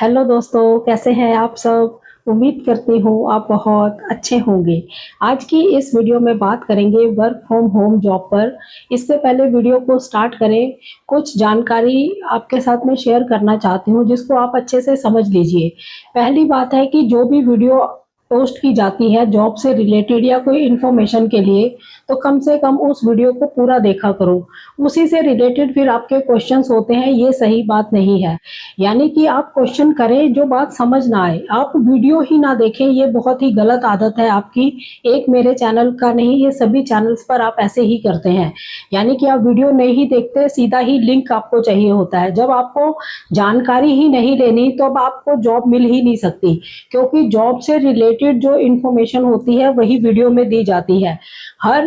Hello दोस्तों, कैसे हैं आप सब? उम्मीद करती हूँ आप बहुत अच्छे होंगे। आज की इस वीडियो में बात करेंगे वर्क फ्रॉम होम जॉब पर। इससे पहले वीडियो को स्टार्ट करें, कुछ जानकारी आपके साथ में शेयर करना चाहती हूँ जिसको आप अच्छे से समझ लीजिए। पहली बात है कि जो भी वीडियो पोस्ट की जाती है जॉब से रिलेटेड या कोई इन्फॉर्मेशन के लिए, तो कम से कम उस वीडियो को पूरा देखा करो। उसी से रिलेटेड फिर आपके क्वेश्चंस होते हैं, ये सही बात नहीं है। यानी कि आप क्वेश्चन करें जो बात समझ ना आए, आप वीडियो ही ना देखें, ये बहुत ही गलत आदत है आपकी। एक मेरे चैनल का नहीं, ये सभी चैनल्स पर आप ऐसे ही करते हैं। यानी कि आप वीडियो नहीं देखते, सीधा ही लिंक आपको चाहिए होता है। जब आपको जानकारी ही नहीं लेनी तो अब आपको जॉब मिल ही नहीं सकती, क्योंकि जॉब से रिलेटेड जो इन्फॉर्मेशन होती है वही वीडियो में दी जाती है। हर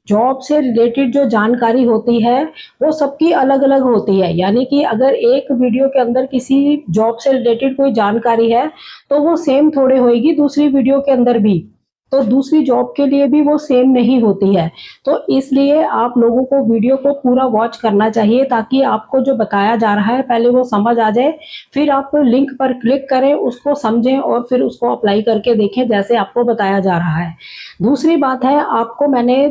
जॉब से रिलेटेड जो जानकारी होती है वो सबकी अलग-अलग होती है। यानी कि अगर एक वीडियो के अंदर किसी जॉब से रिलेटेड कोई जानकारी है, तो वो सेम थोड़े होएगी दूसरी वीडियो के अंदर भी। तो दूसरी जॉब के लिए भी वो सेम नहीं होती है। तो इसलिए आप लोगों को वीडियो को पूरा वॉच करना चाहिए, ताकि आपको जो बताया जा रहा है पहले वो समझ आ जाए, फिर आप लिंक पर क्लिक करें, उसको समझें और फिर उसको अप्लाई करके देखें जैसे आपको बताया जा रहा है। दूसरी बात है, आपको मैंने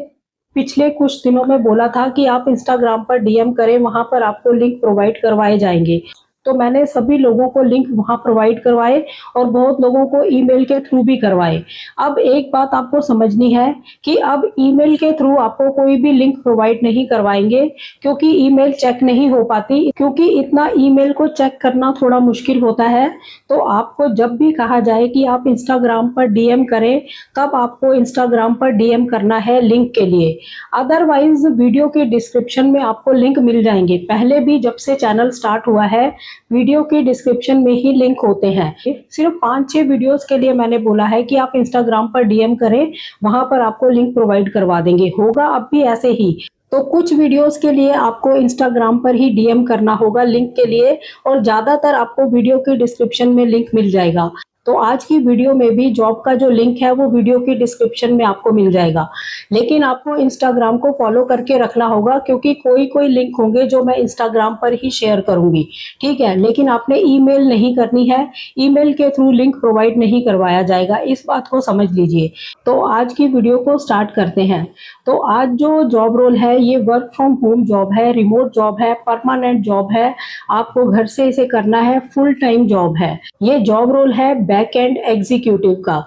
पिछले कुछ दिनों में बोला था कि आप इंस्टाग्राम पर डीएम करें, वहाँ पर आपको लिंक प्रोवाइड करवाए जाएँगे। तो मैंने सभी लोगों को लिंक वहाँ प्रोवाइड करवाए और बहुत लोगों को ईमेल के थ्रू भी करवाए। अब एक बात आपको समझनी है कि अब ईमेल के थ्रू आपको कोई भी लिंक प्रोवाइड नहीं करवाएँगे, क्योंकि ईमेल चेक नहीं हो पाती, क्योंकि इतना ईमेल को चेक करना थोड़ा मुश्किल होता है। तो आपको जब भी कहा जाए कि आप इंस्टाग्राम पर डीएम करें, तब आपको इंस्टाग्राम पर डीएम करना है लिंक के लिए। अदरवाइज वीडियो के डिस्क्रिप्शन में आपको लिंक मिल जाएंगे। पहले भी जब से चैनल स्टार्ट हुआ है, वीडियो के डिस्क्रिप्शन में ही लिंक होते हैं। सिर्फ 5-6 वीडियोस के लिए मैंने बोला है कि आप इंस्टाग्राम पर डीएम करें, वहां पर आपको लिंक प्रोवाइड करवा देंगे। होगा अब भी ऐसे ही। तो कुछ वीडियोस के लिए आपको इंस्टाग्राम पर ही डीएम करना होगा लिंक के लिए, और ज़्यादातर आपको वीडियो के डिस्क्रिप्शन में लिंक मिल जाएगा। तो आज की वीडियो में भी जॉब का जो लिंक है वो वीडियो के डिस्क्रिप्शन में आपको मिल जाएगा। लेकिन आपको इंस्टाग्राम को फॉलो करके रखना होगा, क्योंकि कोई-कोई लिंक होंगे जो मैं इंस्टाग्राम पर ही शेयर करूँगी, ठीक है? लेकिन आपने ईमेल नहीं करनी है, ईमेल के थ्रू लिंक प्रोवाइड नहीं करवाया जाएगा, इस बात को समझ लीजिए। तो आज की वीडियो को स्टार्ट करते हैं। तो आज जो जॉब रोल है ये वर्क फ्रॉम होम जॉब है, रिमोट जॉब है, परमानेंट जॉब है। आपको घर से इसे करना है, फुल टाइम जॉब है। ये जॉब रोल है बैक एंड एग्जीक्यूटिव का।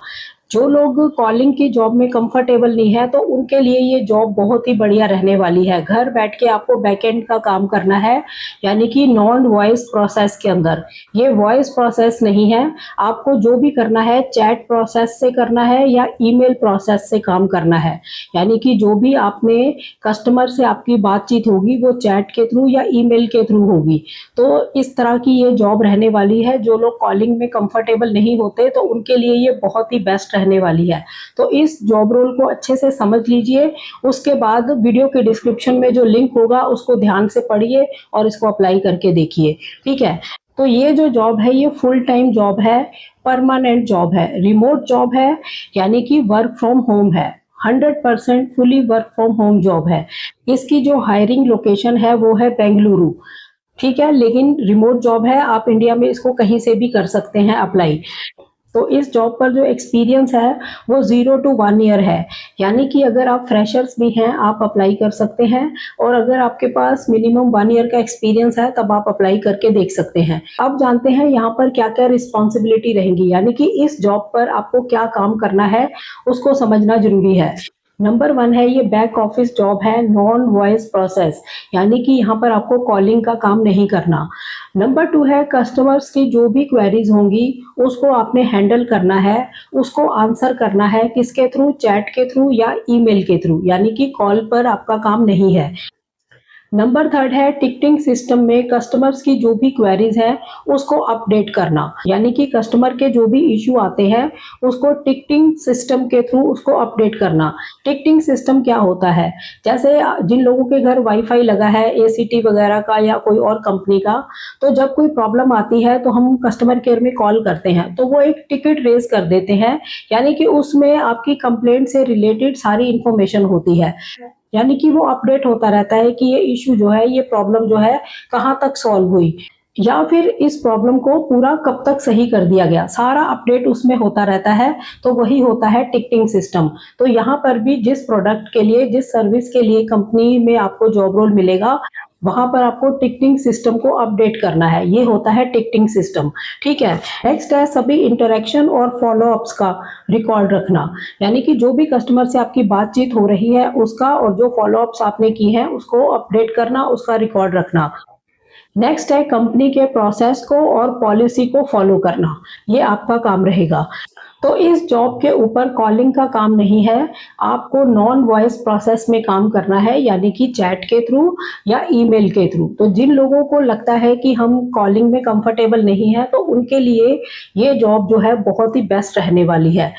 जो लोग कॉलिंग की जॉब में कंफर्टेबल नहीं है, तो उनके लिए ये जॉब बहुत ही बढ़िया रहने वाली है। घर बैठ के आपको बैक एंड का काम करना है, यानी कि नॉन वॉइस प्रोसेस के अंदर। ये वॉइस प्रोसेस नहीं है, आपको जो भी करना है चैट प्रोसेस से करना है या ईमेल प्रोसेस से काम करना है। यानी कि जो भी आपने कस्टमर से आपकी बातचीत होगी वो चैट के थ्रू या ईमेल के थ्रू होगी। तो इस तरह की ये जॉब रहने वाली है। जो लोग कॉलिंग में कंफर्टेबल नहीं होते, तो उनके लिए ये बहुत ही बेस्ट रहने वाली है। तो इस जॉब रोल को अच्छे से समझ लीजिए। उसके बाद वीडियो के डिस्क्रिप्शन में जो लिंक होगा उसको ध्यान से पढ़िए और इसको अप्लाई करके देखिए, ठीक है? तो ये जो जॉब है ये फुल टाइम जॉब है, परमानेंट जॉब है, रिमोट जॉब है, यानी कि वर्क फ्रॉम होम है। 100% fully work from home job है। इसकी जो हायरिंग लोकेशन है वो है बेंगलुरु, ठीक है? लेकिन रिमोट जॉब है, आप इंडिया में इसको कहीं से भी कर सकते हैं अप्लाई। तो इस जॉब पर जो एक्सपीरियंस है वो 0 टू 1 ईयर है। यानी कि अगर आप फ्रेशर्स भी हैं, आप अप्लाई कर सकते हैं, और अगर आपके पास मिनिमम 1 ईयर का एक्सपीरियंस है तब आप अप्लाई करके देख सकते हैं। अब जानते हैं यहाँ पर क्या-क्या रिस्पॉन्सिबिलिटी रहेंगी, यानी कि इस जॉब पर आपको क्या काम करना है उसको समझना ज़रूरी है। नंबर 1 है, ये बैक ऑफिस जॉब है, नॉन वॉइस प्रोसेस, यानी कि यहाँ पर आपको कॉलिंग का काम नहीं करना। नंबर 2 है, कस्टमर्स की जो भी क्वेरीज होंगी उसको आपने हैंडल करना है, उसको आंसर करना है। किसके थ्रू? चैट के थ्रू या ईमेल के थ्रू, यानी कि कॉल पर आपका काम नहीं है। नंबर 3 है, टिकटिंग सिस्टम में कस्टमर्स की जो भी क्वेरीज हैं उसको अपडेट करना, यानी कि कस्टमर के जो भी इश्यू आते हैं उसको टिकटिंग सिस्टम के थ्रू उसको अपडेट करना। टिकटिंग सिस्टम क्या होता है? जैसे जिन लोगों के घर वाईफाई लगा है, एसीटी वगैरह का या कोई और कंपनी का, तो जब कोई प्रॉब्लम आती है तो हम कस्टमर केयर में कॉल करते हैं, तो वो एक टिकट रेज कर देते हैं, यानी कि उसमें आपकी कंप्लेंट से रिलेटेड सारी इंफॉर्मेशन होती है। यानी कि वो अपडेट होता रहता है कि ये इश्यू जो है, ये प्रॉब्लम जो है कहाँ तक सॉल्व हुई। या फिर इस प्रॉब्लम को पूरा कब तक सही कर दिया गया, सारा अपडेट उसमें होता रहता है। तो वही होता है टिकटिंग सिस्टम। तो यहाँ पर भी जिस प्रोडक्ट के लिए, जिस सर्विस के लिए कंपनी में आपको जॉब रोल मिलेगा, वहां पर आपको टिकटिंग सिस्टम को अपडेट करना है। ये होता है टिकटिंग सिस्टम। ठीक है। नेक्स्ट है सभी इंटरेक्शन और फॉलोअप्स का रिकॉर्ड रखना, यानी कि जो भी कस्टमर से आपकी बातचीत हो रही है उसका, और जो फॉलोअप्स आपने की है उसको अपडेट करना, उसका रिकॉर्ड रखना। नेक्स्ट है कंपनी के प्रोसेस को और पॉलिसी को फॉलो करना, ये आपका काम रहेगा। तो इस जॉब के ऊपर कॉलिंग का काम नहीं है, आपको नॉन वॉइस प्रोसेस में काम करना है, यानी कि चैट के थ्रू या ईमेल के थ्रू। तो जिन लोगों को लगता है कि हम कॉलिंग में कंफर्टेबल नहीं है, तो उनके लिए ये जॉब जो है बहुत ही बेस्ट रहने वाली है।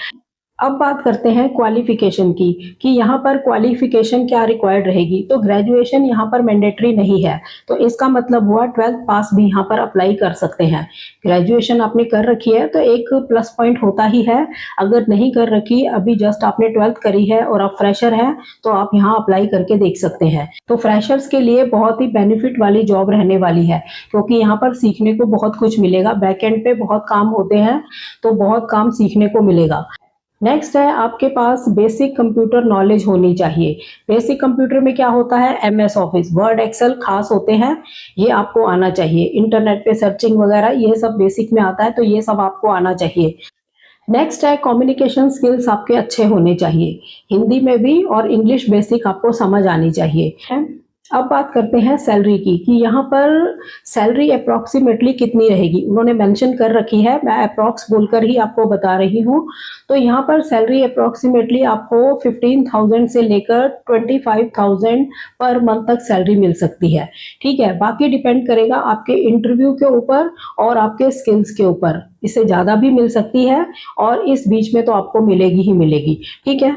अब बात करते हैं क्वालिफिकेशन की, कि यहाँ पर क्वालिफिकेशन क्या रिक्वायर्ड रहेगी। तो ग्रेजुएशन यहाँ पर मैंडेटरी नहीं है, तो इसका मतलब हुआ 12th पास भी यहाँ पर अप्लाई कर सकते हैं। ग्रेजुएशन आपने कर रखी है तो एक प्लस पॉइंट होता ही है। अगर नहीं कर रखी, अभी जस्ट आपने 12th करी है और आप फ्रेशर हैं, तो आप यहाँ अप्लाई करके देख सकते हैं। तो फ्रेशर्स के लिए बहुत ही बेनिफिट वाली जॉब रहने वाली है, क्योंकि यहाँ पर सीखने को बहुत कुछ मिलेगा। बैकएंड पे बहुत काम होते हैं, तो बहुत काम सीखने को मिलेगा। नेक्स्ट है आपके पास बेसिक कंप्यूटर नॉलेज होनी चाहिए। बेसिक कंप्यूटर में क्या होता है, एमएस ऑफिस, वर्ड, एक्सेल खास होते हैं, ये आपको आना चाहिए। इंटरनेट पे सर्चिंग वगैरह ये सब बेसिक में आता है, तो ये सब आपको आना चाहिए। नेक्स्ट है कम्युनिकेशन स्किल्स आपके अच्छे होने चाहिए, हिंदी में भी, और इंग्लिश बेसिक आपको समझ आनी चाहिए। अब बात करते हैं सैलरी की, कि यहाँ पर सैलरी अप्रॉक्सीमेटली कितनी रहेगी। उन्होंने मेंशन कर रखी है, मैं अप्रॉक्स बोलकर ही आपको बता रही हूँ। तो यहाँ पर सैलरी अप्रॉक्सीमेटली आपको 15,000 से लेकर 25,000 पर मंथ तक सैलरी मिल सकती है। ठीक है, बाकी डिपेंड करेगा आपके इंटरव्यू के ऊपर और आपके स्किल्स के ऊपर। इससे ज़्यादा भी मिल सकती है, और इस बीच में तो आपको मिलेगी ही मिलेगी। ठीक है।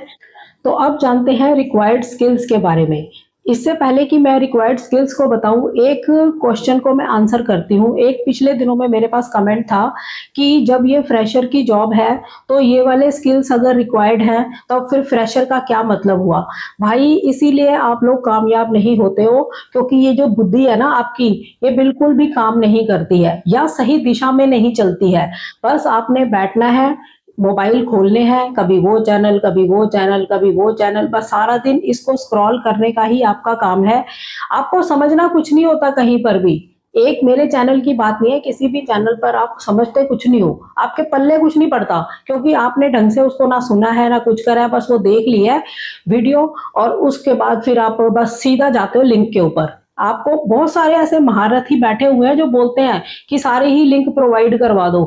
तो अब जानते हैं रिक्वायर्ड स्किल्स के बारे में। इससे पहले कि मैं रिक्वायर्ड स्किल्स को बताऊं, एक क्वेश्चन को मैं आंसर करती हूँ। एक पिछले दिनों में मेरे पास कमेंट था कि जब ये फ्रेशर की जॉब है, तो ये वाले स्किल्स अगर रिक्वायर्ड हैं, तो फिर फ्रेशर का क्या मतलब हुआ। भाई, इसीलिए आप लोग कामयाब नहीं होते हो, क्योंकि ये जो बुद्धि है ना आपकी, ये बिल्कुल भी काम नहीं करती है, या सही दिशा में नहीं चलती है। बस आपने बैठना है, मोबाइल खोलने हैं, कभी वो चैनल, कभी वो चैनल, कभी वो चैनल, बस सारा दिन इसको स्क्रॉल करने का ही आपका काम है। आपको समझना कुछ नहीं होता कहीं पर भी। एक मेरे चैनल की बात नहीं है, किसी भी चैनल पर आप समझते कुछ नहीं हो, आपके पल्ले कुछ नहीं पड़ता, क्योंकि आपने ढंग से उसको ना सुना है ना कुछ करा है, बस वो देख लिया है वीडियो, और उसके बाद फिर आप बस सीधा जाते हो लिंक के ऊपर। आपको बहुत सारे ऐसे महारथी बैठे हुए हैं जो बोलते हैं कि सारे ही लिंक प्रोवाइड करवा दो,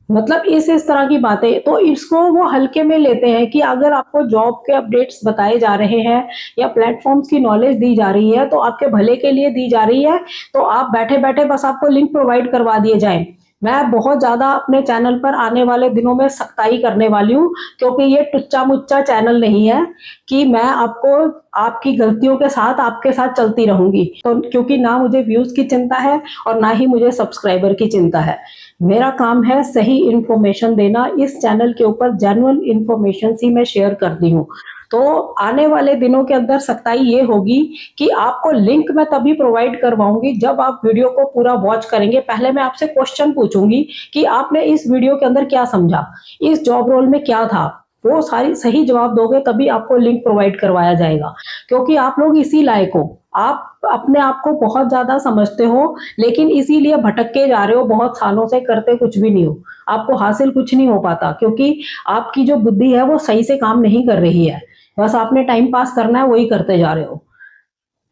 मतलब इस तरह की बातें। तो इसको वो हल्के में लेते हैं कि अगर आपको जॉब के अपडेट्स बताए जा रहे हैं या प्लेटफॉर्म्स की नॉलेज दी जा रही है, तो आपके भले के लिए दी जा रही है, तो आप बैठे बैठे बस आपको लिंक प्रोवाइड करवा दिए जाए। मैं बहुत ज्यादा अपने चैनल पर आने वाले दिनों में सख्ताई करने वाली हूँ, क्योंकि ये टुच्चा मुच्चा चैनल नहीं है कि मैं आपको आपकी गलतियों के साथ आपके साथ चलती रहूंगी। तो क्योंकि ना मुझे व्यूज की चिंता है और ना ही मुझे सब्सक्राइबर की चिंता है। मेरा काम है सही इंफॉर्मेशन देना। इस चैनल के ऊपर जेन्युइन इंफॉर्मेशन ही मैं शेयर करती हूँ। तो आने वाले दिनों के अंदर सख्ताई ये होगी कि आपको लिंक मैं तभी प्रोवाइड करवाऊंगी जब आप वीडियो को पूरा वॉच करेंगे। पहले मैं आपसे क्वेश्चन पूछूंगी कि आपने इस वीडियो के अंदर क्या समझा, इस जॉब रोल में क्या था, वो सारी सही जवाब दोगे तभी आपको लिंक प्रोवाइड करवाया जाएगा। क्योंकि आप लोग इसी लायक हो, आप अपने आप को बहुत ज्यादा समझते हो, लेकिन इसीलिए भटक जा रहे हो, बहुत सालों से करते कुछ भी नहीं हो, आपको हासिल कुछ नहीं हो पाता, क्योंकि आपकी जो बुद्धि है वो सही से काम नहीं कर रही है। बस आपने टाइम पास करना है, वही करते जा रहे हो।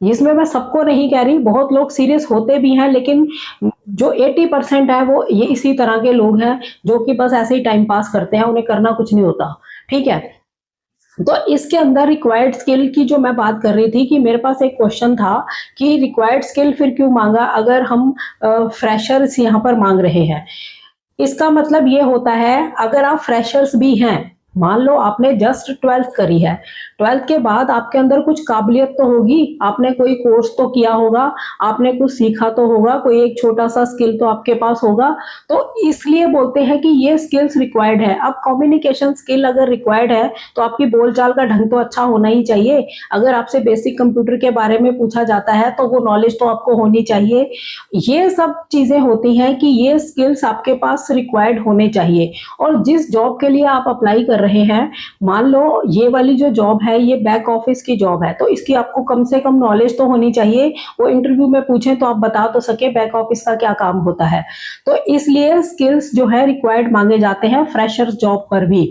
इसमें मैं सबको नहीं कह रही, बहुत लोग सीरियस होते भी हैं, लेकिन जो 80% है वो ये इसी तरह के लोग हैं जो कि बस ऐसे ही टाइम पास करते हैं, उन्हें करना कुछ नहीं होता। ठीक है। तो इसके अंदर रिक्वायर्ड स्किल की जो मैं बात कर रही थी, कि मेरे पास एक क्वेश्चन था कि रिक्वायर्ड स्किल फिर क्यों मांगा अगर हम फ्रेशर्स यहाँ पर मांग रहे हैं। इसका मतलब ये होता है, अगर आप फ्रेशर्स भी हैं, मान लो आपने जस्ट 12th करी है, 12th के बाद आपके अंदर कुछ काबिलियत तो होगी, आपने कोई कोर्स तो किया होगा, आपने कुछ सीखा तो होगा, कोई एक छोटा-सा स्किल तो आपके पास होगा, तो इसलिए बोलते हैं कि ये स्किल्स रिक्वायर्ड है। अब कम्युनिकेशन स्किल अगर रिक्वायर्ड है, तो आपकी बोलचाल का ढंग तो अच्छा होना ही चाहिए। अगर आपसे बेसिक कंप्यूटर के बारे में पूछा जाता है, तो वो नॉलेज तो आपको होनी चाहिए। ये सब चीज़ें होती हैं कि ये स्किल्स आपके पास रिक्वायर्ड होने चाहिए। और जिस जॉब के लिए आप अप्लाई कर रहे हैं, मान लो ये वाली जो जॉब है ये बैक ऑफिस की जॉब है, तो इसकी आपको कम से कम नॉलेज तो होनी चाहिए। वो इंटरव्यू में पूछे तो आप बता तो सके बैक ऑफिस का क्या काम होता है। तो इसलिए स्किल्स जो है रिक्वायर्ड मांगे जाते हैं फ्रेशर्स जॉब पर भी।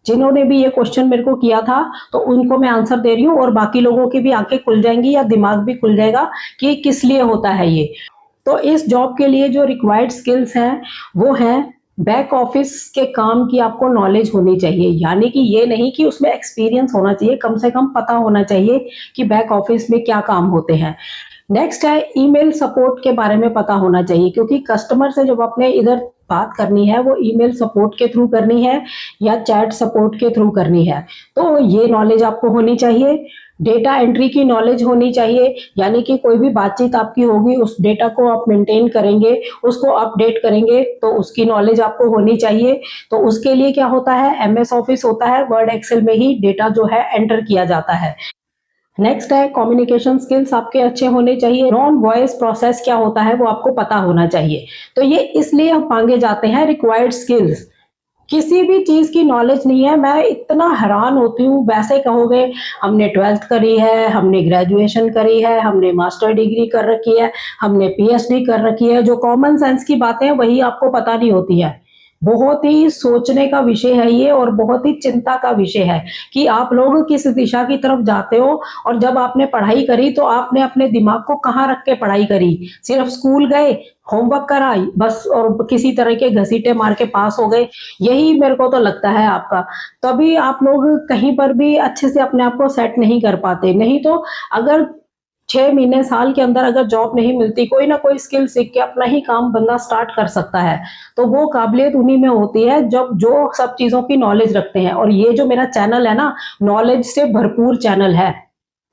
जिन्होंने भी ये क्वेश्चन मेरे को किया था, तो उनको मैं आंसर दे रही हूँ, और बाकी लोगों की भी आंखें खुल जाएंगी या दिमाग भी खुल जाएगा कि किस लिए होता है ये। तो इस जॉब के लिए जो रिक्वायर्ड स्किल्स हैं वो हैं बैक ऑफिस के काम की आपको नॉलेज होनी चाहिए, यानी कि ये नहीं कि उसमें एक्सपीरियंस होना चाहिए, कम से कम पता होना चाहिए कि बैक ऑफिस में क्या काम होते हैं। नेक्स्ट है ईमेल सपोर्ट के बारे में पता होना चाहिए, क्योंकि कस्टमर से जब आपने इधर बात करनी है वो ईमेल सपोर्ट के थ्रू करनी है या चैट सपोर्ट के थ्रू करनी है, तो ये नॉलेज आपको होनी चाहिए। डेटा एंट्री की नॉलेज होनी चाहिए, यानी कि कोई भी बातचीत आपकी होगी उस डेटा को आप मेंटेन करेंगे, उसको अपडेट करेंगे, तो उसकी नॉलेज आपको होनी चाहिए। तो उसके लिए क्या होता है, एमएस ऑफिस होता है, वर्ड एक्सेल में ही डेटा जो है एंटर किया जाता है। नेक्स्ट है कम्युनिकेशन स्किल्स आपके अच्छे होने चाहिए। नॉन वॉइस प्रोसेस क्या होता है वो आपको पता होना चाहिए। तो ये इसलिए मांगे जाते हैं रिक्वायर्ड स्किल्स। किसी भी चीज की नॉलेज नहीं है, मैं इतना हैरान होती हूँ। वैसे कहोगे हमने 12th करी है, हमने ग्रेजुएशन करी है, हमने मास्टर डिग्री कर रखी है, हमने पीएचडी कर रखी है, जो कॉमन सेंस की बातें हैं वही आपको पता नहीं होती है। बहुत ही सोचने का विषय है ये, और बहुत ही चिंता का विषय है कि आप लोग किस दिशा की तरफ जाते हो। और जब आपने पढ़ाई करी तो आपने अपने दिमाग को कहाँ रख के पढ़ाई करी? सिर्फ स्कूल गए, होमवर्क करा बस, और किसी तरह के घसीटे मार के पास हो गए, यही मेरे को तो लगता है आपका। तभी आप लोग कहीं पर भी अच्छे से अपने आप को सेट नहीं कर पाते। नहीं तो अगर 6 महीने साल के अंदर अगर जॉब नहीं मिलती, कोई ना कोई स्किल सीख के अपना ही काम बंदा स्टार्ट कर सकता है। तो वो काबिलियत उन्हीं में होती है जब जो सब चीजों की नॉलेज रखते हैं। और ये जो मेरा चैनल है ना, नॉलेज से भरपूर चैनल है।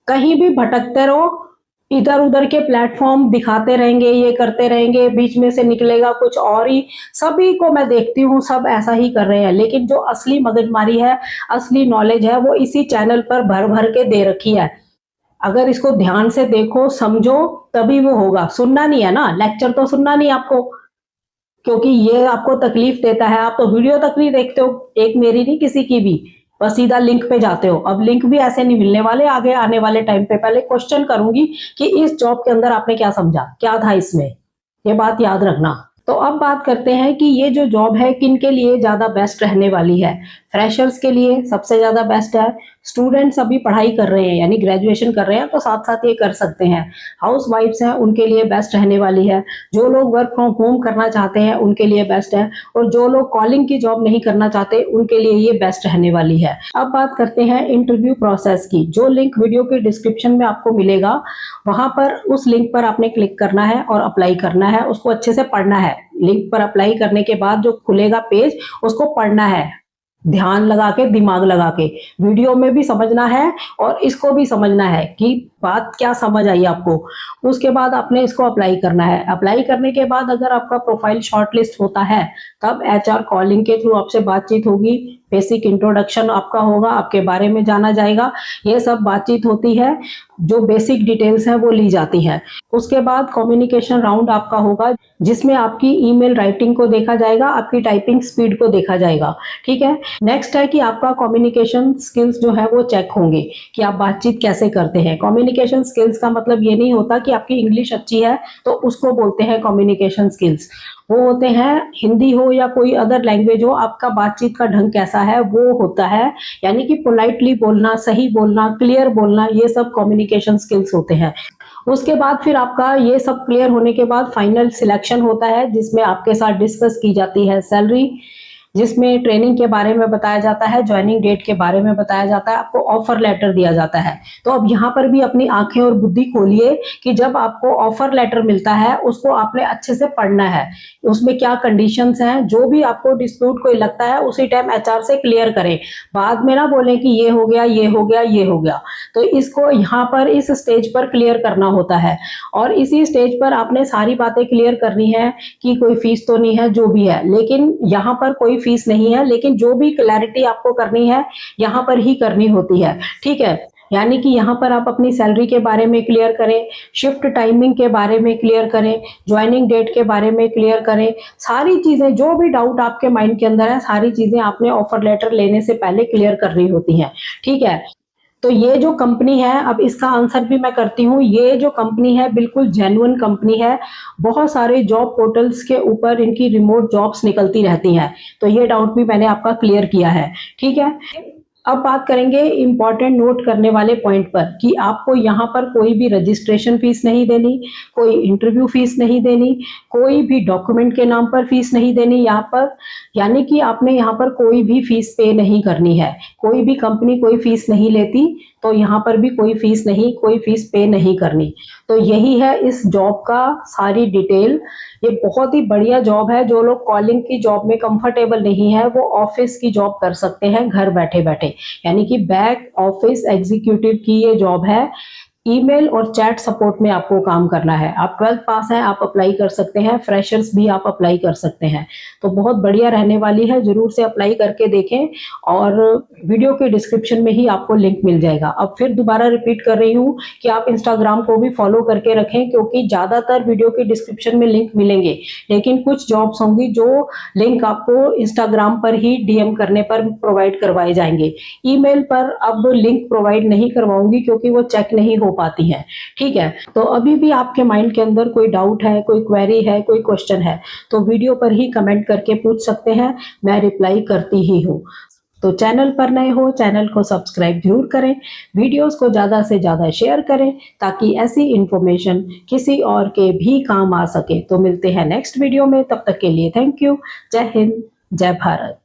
कहीं भी भटकते रहो, इधर उधर के प्लेटफॉर्म दिखाते रहेंगे, ये करते रहेंगे, बीच में से निकलेगा कुछ और ही। सभी को मैं देखती हूँ, सब ऐसा ही कर रहे हैं, लेकिन जो असली मगजमारी है, असली नॉलेज है, वो इसी चैनल पर भर भर के दे रखी है। अगर इसको ध्यान से देखो, समझो, तभी वो होगा। सुनना नहीं है ना, लेक्चर तो सुनना नहीं आपको, क्योंकि ये आपको तकलीफ देता है। आप तो वीडियो तक नहीं देखते हो, एक मेरी नहीं किसी की भी, बस सीधा लिंक पे जाते हो। अब लिंक भी ऐसे नहीं मिलने वाले आगे आने वाले टाइम पे। पहले क्वेश्चन करूंगी कि इस जॉब के अंदर आपने क्या समझा, क्या था इसमें, ये बात याद रखना। तो अब बात करते हैं कि ये जो जॉब है किन के लिए ज्यादा बेस्ट रहने वाली है। फ्रेशर्स के लिए सबसे ज्यादा बेस्ट है। स्टूडेंट्स अभी पढ़ाई कर रहे हैं, यानी ग्रेजुएशन कर रहे हैं, तो साथ साथ ये कर सकते हैं। हाउस वाइफ्स हैं, उनके लिए बेस्ट रहने वाली है। जो लोग वर्क फ्रॉम होम करना चाहते हैं उनके लिए बेस्ट है। और जो लोग कॉलिंग की जॉब नहीं करना चाहते उनके लिए ये बेस्ट रहने वाली है। अब बात करते हैं इंटरव्यू प्रोसेस की। जो लिंक वीडियो के डिस्क्रिप्शन में आपको मिलेगा, वहां पर उस लिंक पर आपने क्लिक करना है और अप्लाई करना है। उसको अच्छे से पढ़ना है। लिंक पर अप्लाई करने के बाद जो खुलेगा पेज, उसको पढ़ना है, ध्यान लगा के, दिमाग लगा के। वीडियो में भी समझना है और इसको भी समझना है कि बात क्या समझ आई आपको। उसके बाद आपने इसको अप्लाई करना है। अप्लाई करने के बाद अगर आपका प्रोफाइल शॉर्टलिस्ट होता है, तब एचआर कॉलिंग के थ्रू आपसे बातचीत होगी। बेसिक इंट्रोडक्शन आपका होगा, आपके बारे में जाना जाएगा। ये सब बातचीत होती है, जो बेसिक डिटेल्स हैं वो ली जाती है। उसके बाद कम्युनिकेशन राउंड आपका होगा, जिसमें आपकी ईमेल राइटिंग को देखा जाएगा, आपकी टाइपिंग स्पीड को देखा जाएगा। ठीक है। नेक्स्ट है कि आपका कम्युनिकेशन स्किल्स जो है वो चेक होंगे कि आप बातचीत कैसे करते हैं। कम्युनिकेशन स्किल्स का मतलब ये नहीं होता कि आपकी इंग्लिश अच्छी है तो उसको बोलते हैं कम्युनिकेशन स्किल्स। वो होते हैं, हिंदी हो या कोई अदर लैंग्वेज हो, आपका बातचीत का ढंग कैसा है वो होता है। यानी कि पोलाइटली बोलना, सही बोलना, क्लियर बोलना, ये सब कम्युनिकेशन स्किल्स होते हैं। उसके बाद फिर आपका ये सब क्लियर होने के बाद फाइनल सिलेक्शन होता है, जिसमें आपके साथ डिस्कस की जाती है सैलरी, जिसमें ट्रेनिंग के बारे में बताया जाता है, ज्वाइनिंग डेट के बारे में बताया जाता है, आपको ऑफर लेटर दिया जाता है। तो अब यहाँ पर भी अपनी आंखें और बुद्धि खोलिए कि जब आपको ऑफर लेटर मिलता है उसको आपने अच्छे से पढ़ना है, उसमें क्या कंडीशंस हैं, जो भी आपको डिस्प्यूट कोई लगता है उसी टाइम एचआर से क्लियर करें। बाद में ना बोलें कि ये हो गया, ये हो गया, ये हो गया। तो इसको यहाँ पर इस स्टेज पर क्लियर करना होता है और इसी स्टेज पर आपने सारी बातें क्लियर करनी है कि कोई फीस तो नहीं है, जो भी है, लेकिन यहाँ पर कोई फीस नहीं है, लेकिन जो भी क्लैरिटी आपको करनी है यहाँ पर ही करनी होती है, ठीक है। यानी कि यहाँ पर आप अपनी सैलरी के बारे में क्लियर करें, शिफ्ट टाइमिंग के बारे में क्लियर करें, ज्वाइनिंग डेट के बारे में क्लियर करें, सारी चीजें जो भी डाउट आपके माइंड के अंदर है सारी चीजें आपने ऑफर लेटर लेने से पहले क्लियर करनी होती हैं, ठीक है। तो ये जो कंपनी है, अब इसका आंसर भी मैं करती हूँ, ये जो कंपनी है बिल्कुल जेन्युइन कंपनी है। बहुत सारे जॉब पोर्टल्स के ऊपर इनकी रिमोट जॉब्स निकलती रहती हैं, तो ये डाउट भी मैंने आपका क्लियर किया है, ठीक है। अब बात करेंगे इंपॉर्टेंट नोट करने वाले पॉइंट पर कि आपको यहाँ पर कोई भी रजिस्ट्रेशन फीस नहीं देनी, कोई इंटरव्यू फीस नहीं देनी, कोई भी डॉक्यूमेंट के नाम पर फीस नहीं देनी यहाँ पर, यानी कि आपने यहाँ पर कोई भी फीस पे नहीं करनी है। कोई भी कंपनी कोई फीस नहीं लेती, तो यहाँ पर भी कोई फीस नहीं, कोई फीस पे नहीं करनी। तो यही है इस जॉब का सारी डिटेल। ये बहुत ही बढ़िया जॉब है। जो लोग कॉलिंग की जॉब में कंफर्टेबल नहीं है वो ऑफिस की जॉब कर सकते हैं घर बैठे बैठे, यानी कि बैक ऑफिस एग्जीक्यूटिव की ये जॉब है। ईमेल और चैट सपोर्ट में आपको काम करना है। आप 12th पास हैं, आप अप्लाई कर सकते हैं, फ्रेशर्स भी आप अप्लाई कर सकते हैं। तो बहुत बढ़िया रहने वाली है, जरूर से अप्लाई करके देखें और वीडियो के डिस्क्रिप्शन में ही आपको लिंक मिल जाएगा। अब फिर दोबारा रिपीट कर रही हूँ कि आप इंस्टाग्राम को भी फॉलो करके रखें, क्योंकि ज़्यादातर वीडियो के डिस्क्रिप्शन में लिंक मिलेंगे, लेकिन कुछ जॉब्स होंगी जो लिंक आपको इंस्टाग्राम पर ही डीएम करने पर प्रोवाइड करवाए जाएंगे। ईमेल पर अब लिंक प्रोवाइड नहीं करवाऊंगी क्योंकि वो चेक नहीं हो पाती है, ठीक है। तो अभी भी आपके माइंड के अंदर कोई डाउट है, कोई क्वेरी है, कोई क्वेश्चन है, तो वीडियो पर ही कमेंट करके पूछ सकते हैं, मैं रिप्लाई करती ही हूँ। तो चैनल पर नए हो, चैनल को सब्सक्राइब जरूर करें, वीडियोस को ज़्यादा से ज़्यादा शेयर करें ताकि ऐसी इंफॉर्मेशन किसी और के भी काम आ सके। तो मिलते हैं नेक्स्ट वीडियो में, तब तक के लिए थैंक यू। जय हिंद, जय भारत।